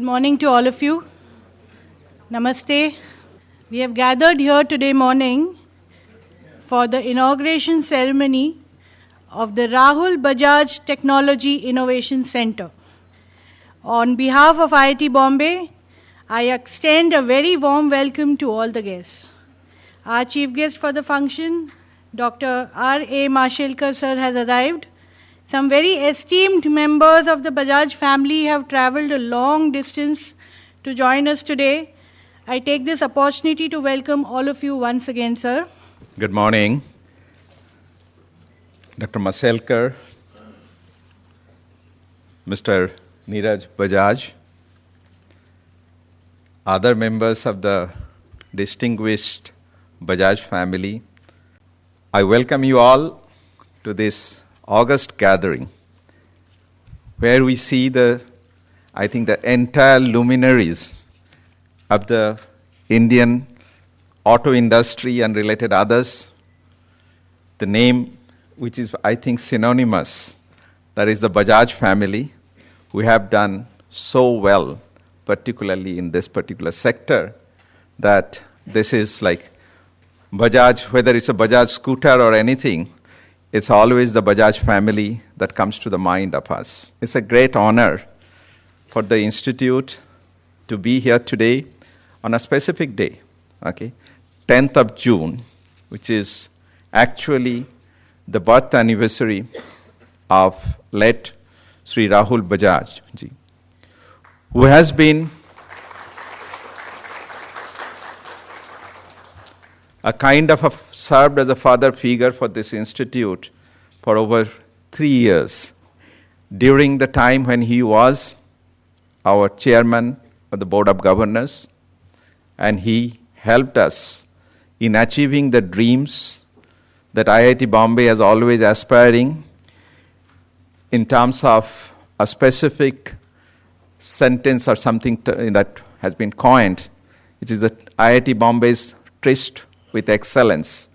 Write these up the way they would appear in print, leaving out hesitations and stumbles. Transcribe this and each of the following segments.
morning to all of you. Namaste. We have gathered here today morning for the inauguration ceremony of the Rahul Bajaj Technology Innovation Center. On behalf of IIT Bombay, I extend a very warm welcome to all the guests. Our chief guest for the function, Dr. R.A. Mashelkar sir, has arrived. Some very esteemed members of the Bajaj family have travelled a long distance to join us today. I take this opportunity to welcome all of you once again, sir. Good morning, Dr. Mashelkar, Mr. Neeraj Bajaj, other members of the distinguished Bajaj family. I welcome you all to this August gathering, where we see the entire luminaries of the Indian auto industry and related others. The name, which is, I think, synonymous, that is the Bajaj family, who have done so well, particularly in this particular sector, that this is like Bajaj, whether it's a Bajaj scooter or anything, it's always the Bajaj family that comes to the mind of us. It's a great honor for the Institute to be here today on a specific day, 10th of June, which is actually the birth anniversary of late Shri Rahul Bajaj ji, who has been a kind of served as a father figure for this institute for over 3 years, during the time when he was our chairman of the Board of Governors, and he helped us in achieving the dreams that IIT Bombay is always aspiring in terms of a specific sentence or something that has been coined, which is that IIT Bombay's tryst with excellence.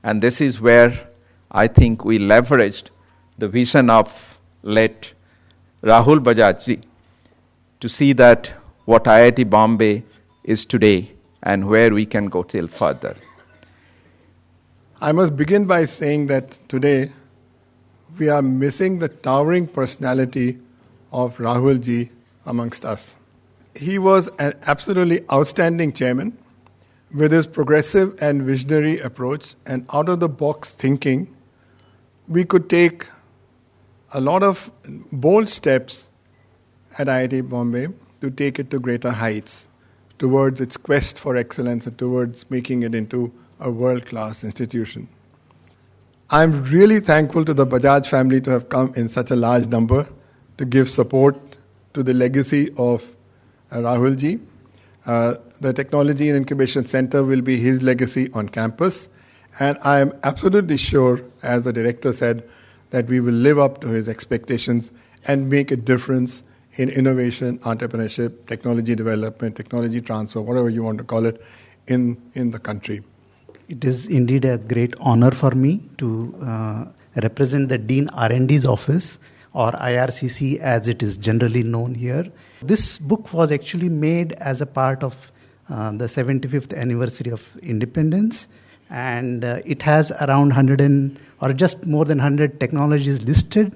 And this is where I think we leveraged the vision of late Rahul Bajaj ji to see that what IIT Bombay is today and where we can go till further. I must begin by saying that today we are missing the towering personality of Rahul ji amongst us. He was an absolutely outstanding chairman with his progressive and visionary approach and out-of-the-box thinking. We could take a lot of bold steps at IIT Bombay to take it to greater heights towards its quest for excellence and towards making it into a world-class institution. I'm really thankful to the Bajaj family to have come in such a large number to give support to the legacy of Rahul ji. The Technology and Incubation Center will be his legacy on campus, and I am absolutely sure, as the director said, that we will live up to his expectations and make a difference in innovation, entrepreneurship, technology development, technology transfer, whatever you want to call it, in the country. It is indeed a great honor for me to represent the Dean R&D's office, or IRCC as it is generally known here. This book was actually made as a part of the 75th anniversary of independence, and it has around 100 or just more than 100 technologies listed.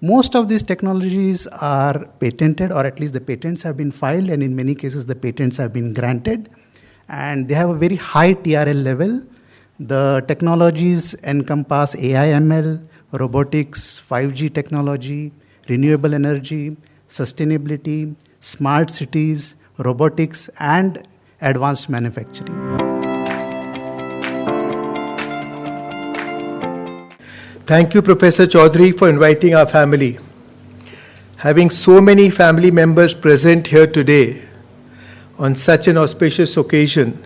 Most of these technologies are patented, or at least the patents have been filed, and in many cases the patents have been granted, and they have a very high TRL level. The technologies encompass AI/ML, robotics, 5G technology, renewable energy, sustainability, smart cities, robotics, and advanced manufacturing. Thank you, Professor Chaudhary, for inviting our family. Having so many family members present here today on such an auspicious occasion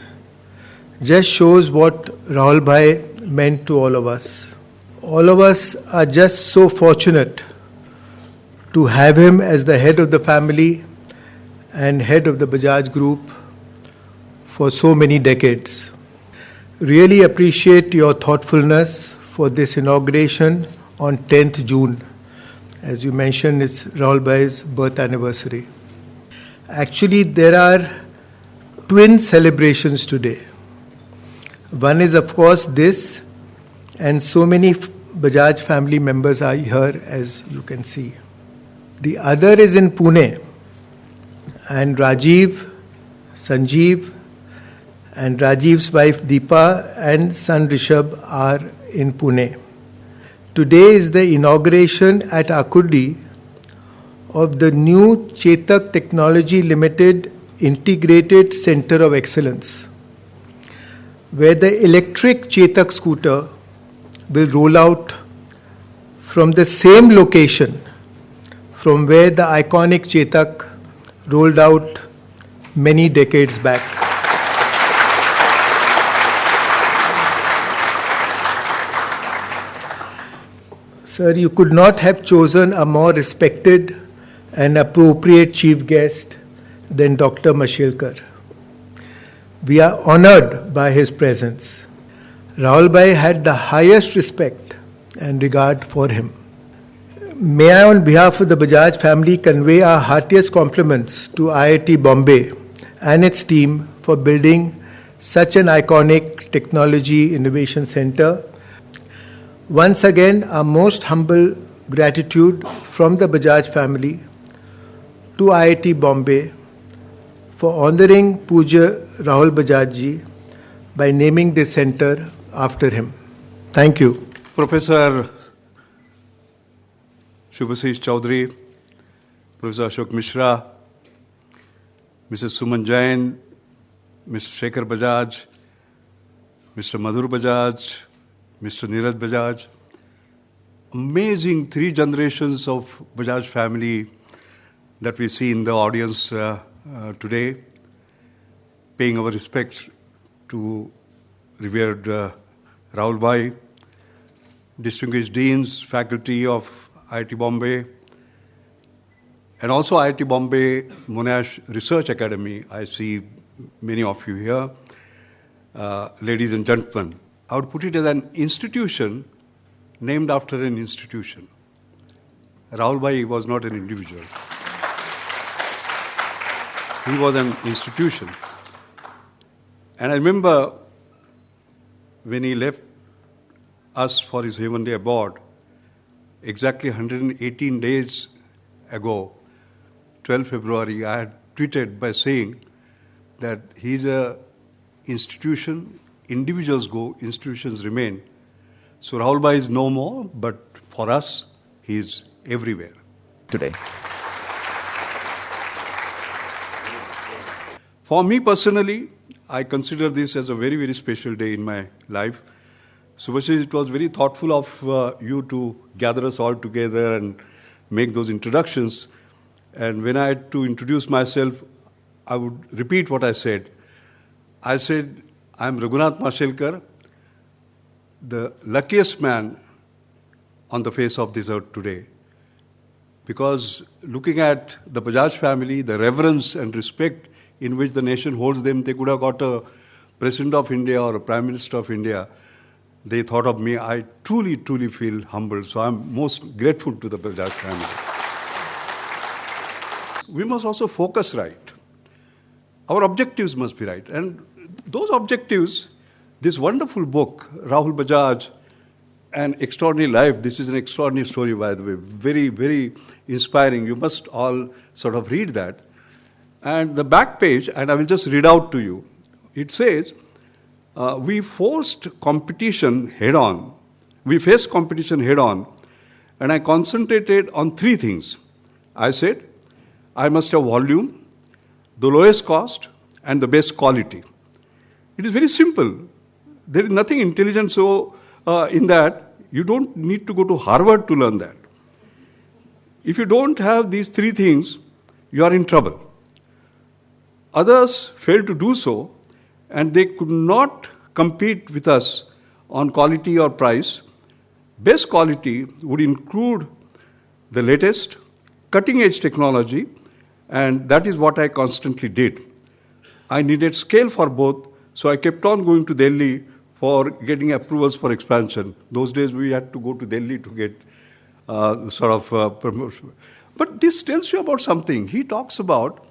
just shows what Rahul Bhai meant to all of us. All of us are just so fortunate to have him as the head of the family and head of the Bajaj Group for so many decades. Really appreciate your thoughtfulness for this inauguration on 10th June. As you mentioned, it's Rahul Bhai's birth anniversary. Actually, there are twin celebrations today. One is, of course, this, and so many Bajaj family members are here, as you can see. The other is in Pune, and Rajiv, Sanjeev, and Rajiv's wife Deepa and son Rishabh are in Pune. Today is the inauguration at Akurdi of the new Chetak Technology Limited Integrated Center of Excellence, where the electric Chetak scooter will roll out from the same location from where the iconic Chetak rolled out many decades back. Sir, you could not have chosen a more respected and appropriate chief guest than Dr. Mashelkar. We are honored by his presence. Rahul Bhai had the highest respect and regard for him. May I, on behalf of the Bajaj family, convey our heartiest compliments to IIT Bombay and its team for building such an iconic technology innovation center. Once again, our most humble gratitude from the Bajaj family to IIT Bombay for honoring Puja Rahul Bajaj ji by naming this center after him. Thank you. Professor Shubhasish Chaudhary, Professor Ashok Mishra, Mrs. Suman Jain, Mr. Shekhar Bajaj, Mr. Madhur Bajaj, Mr. Neeraj Bajaj. Amazing 3 generations of Bajaj family that we see in the audience today, paying our respects to revered Rahul Bhai, distinguished deans, faculty of IIT Bombay, and also IIT Bombay Monash Research Academy. I see many of you here. Ladies and gentlemen, I would put it as an institution named after an institution. Rahul Bhai was not an individual. He was an institution. And I remember when he left us for his heavenly abode, exactly 118 days ago, 12 February, I had tweeted by saying that he's an institution, individuals go, institutions remain. So Rahul Bhai is no more, but for us, he is everywhere. Today. For me personally, I consider this as a very, very special day in my life. Subhashish, it was very thoughtful of you to gather us all together and make those introductions. And when I had to introduce myself, I would repeat what I said. I said, I'm Raghunath Mashelkar, the luckiest man on the face of this earth today. Because looking at the Bajaj family, the reverence and respect in which the nation holds them, they could have got a President of India or a Prime Minister of India. They thought of me. I truly, truly feel humbled. So I'm most grateful to the Bajaj family. We must also focus right. Our objectives must be right. And those objectives, this wonderful book, Rahul Bajaj, An Extraordinary Life, this is an extraordinary story, by the way, very, very inspiring. You must all sort of read that. And the back page, and I will just read out to you. It says, we faced competition head-on, and I concentrated on 3 things. I said, I must have volume, the lowest cost, and the best quality. It is very simple. There is nothing intelligent so in that. You don't need to go to Harvard to learn that. If you don't have these 3 things, you are in trouble. Others failed to do so, and they could not compete with us on quality or price. Best quality would include the latest, cutting-edge technology, and that is what I constantly did. I needed scale for both, so I kept on going to Delhi for getting approvals for expansion. Those days we had to go to Delhi to get promotion. But this tells you about something. He talks about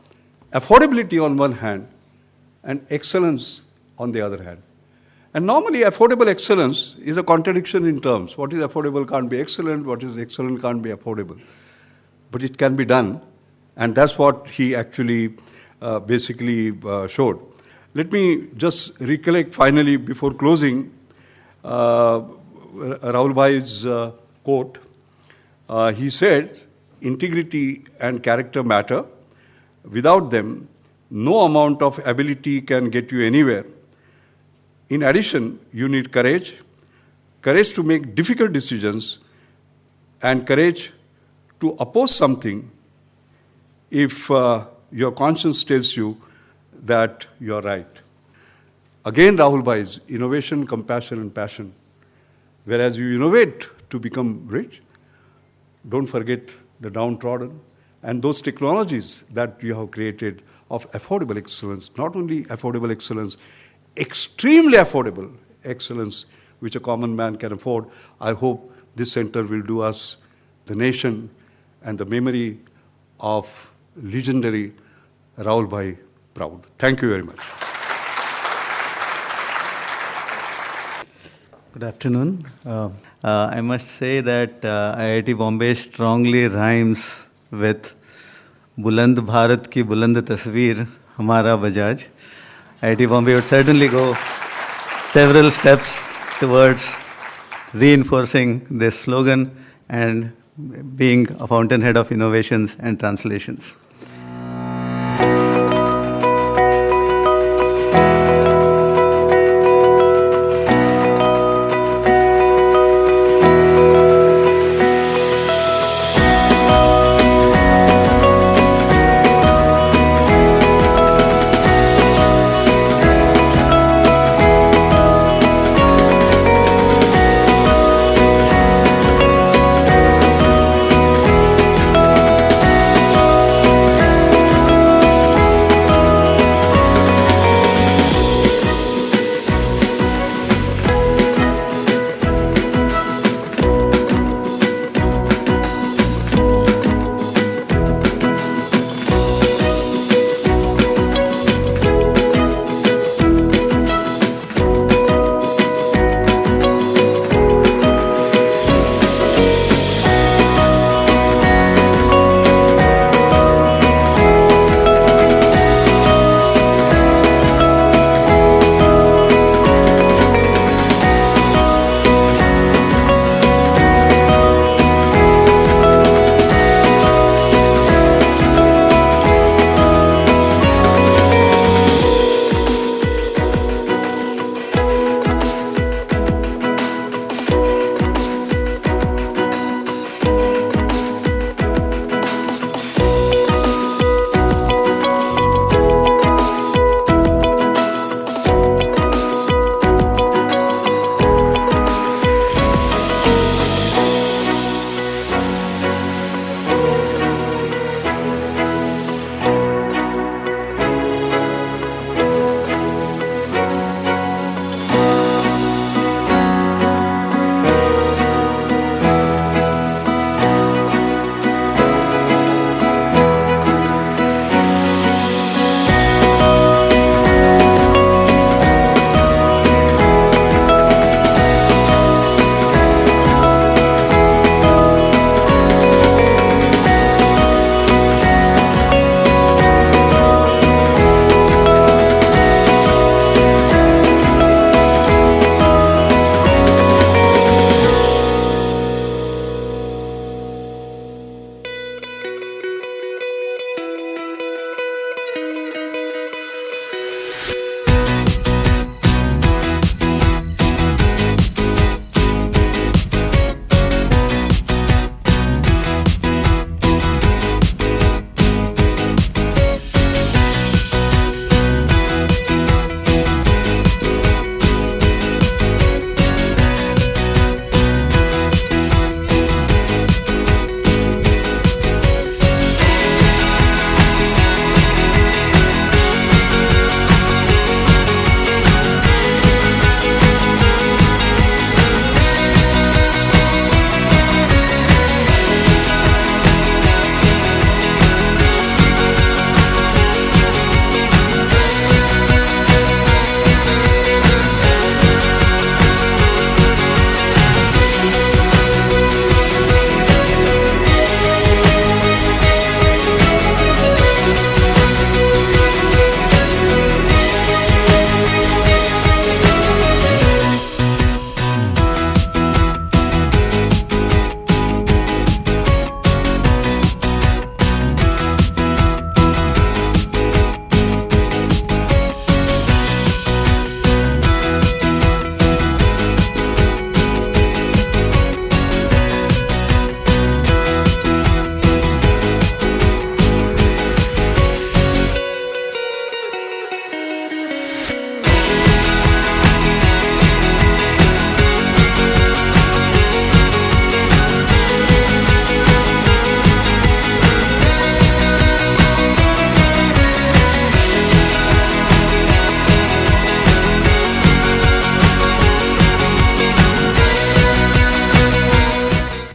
affordability on one hand and excellence on the other hand. And normally affordable excellence is a contradiction in terms. What is affordable can't be excellent, what is excellent can't be affordable. But it can be done, and that's what he actually basically showed. Let me just recollect finally before closing Rahul Bhai's quote. He said, integrity and character matter. Without them, no amount of ability can get you anywhere. In addition, you need courage to make difficult decisions, and courage to oppose something if your conscience tells you that you're right. Again, Rahul Bhai's innovation, compassion, and passion. Whereas you innovate to become rich, don't forget the downtrodden and those technologies that you have created of affordable excellence. Not only affordable excellence, extremely affordable excellence, which a common man can afford. I hope this center will do us, the nation, and the memory of legendary Rahul Bhai proud. Thank you very much. Good afternoon. I must say that IIT Bombay strongly rhymes with Buland Bharat ki Buland Tasveer, Hamara Bajaj. IIT Bombay would certainly go several steps towards reinforcing this slogan and being a fountainhead of innovations and translations.